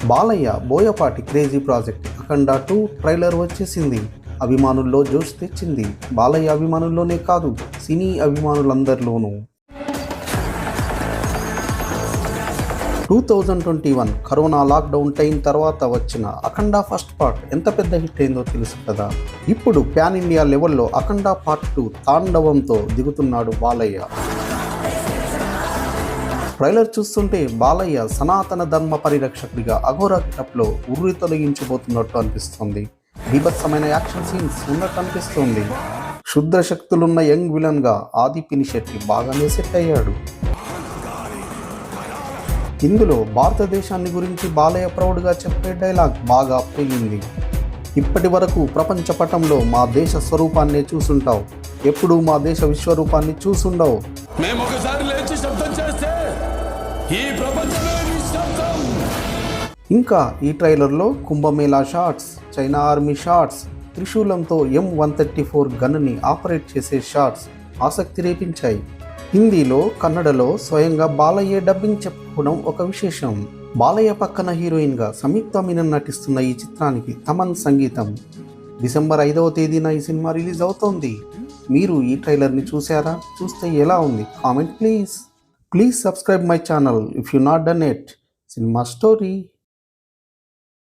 Balayya Boyapati crazy project అఖండ 2 trailer వచ్చేసింది. అభిమానుల్లో జోష్ తెచ్చింది. బాలయ్య అభిమానుల్లోనే కాదు, సినీ అభిమానులందరిలోనూ. 2021 కరోనా లాక్డౌన్ టైం తర్వాత వచ్చిన అఖండ ఫస్ట్ పార్ట్ ఎంత పెద్ద హిట్ అయిందో తెలుసు కదా. ఇప్పుడు ప్యాన్ ఇండియా లెవెల్లో అఖండ పార్ట్ 2 తాండవంతో దిగుతున్నాడు బాలయ్య. ట్రైలర్ చూస్తుంటే బాలయ్య సనాతన ధర్మ పరిరక్షకుడిగా అఘోరా గెటప్లో ఉర్రి తొలగించబోతున్నట్టు అనిపిస్తుంది. బీభత్సమైన యాక్షన్ సీన్స్ ఉన్నట్టు అనిపిస్తుంది. శుద్ర శక్తులున్న యంగ్ విలన్గా ఆది పినిశెట్టి బాగానే సెట్ అయ్యాడు. ఇందులో భారతదేశాన్ని గురించి బాలయ్య ప్రౌడ్గా చెప్పే డైలాగ్ బాగా పెరిగింది. ఇప్పటి వరకు ప్రపంచ పటంలో మా దేశ స్వరూపాన్ని చూసుంటావు, ఎప్పుడూ మా దేశ విశ్వరూపాన్ని చూసుండవు. ఇంకా ఈ ట్రైలర్లో Kumbh Mela shots, China army shots, త్రిశూలంతో M134 గన్ని ఆపరేట్ చేసే షాట్స్ ఆసక్తి రేపించాయి. హిందీలో, కన్నడలో స్వయంగా బాలయ్య డబ్బింగ్ చెప్పుకోవడం ఒక విశేషం. బాలయ్య పక్కన హీరోయిన్గా సంయుక్త మీనన్ నటిస్తున్న ఈ చిత్రానికి తమన్ సంగీతం. డిసెంబర్ 5వ తేదీన ఈ సినిమా రిలీజ్ అవుతోంది. మీరు ఈ ట్రైలర్ని చూసారా? చూస్తే ఎలా ఉంది? Comment please. Please subscribe my channel if you not done it. Cinema story.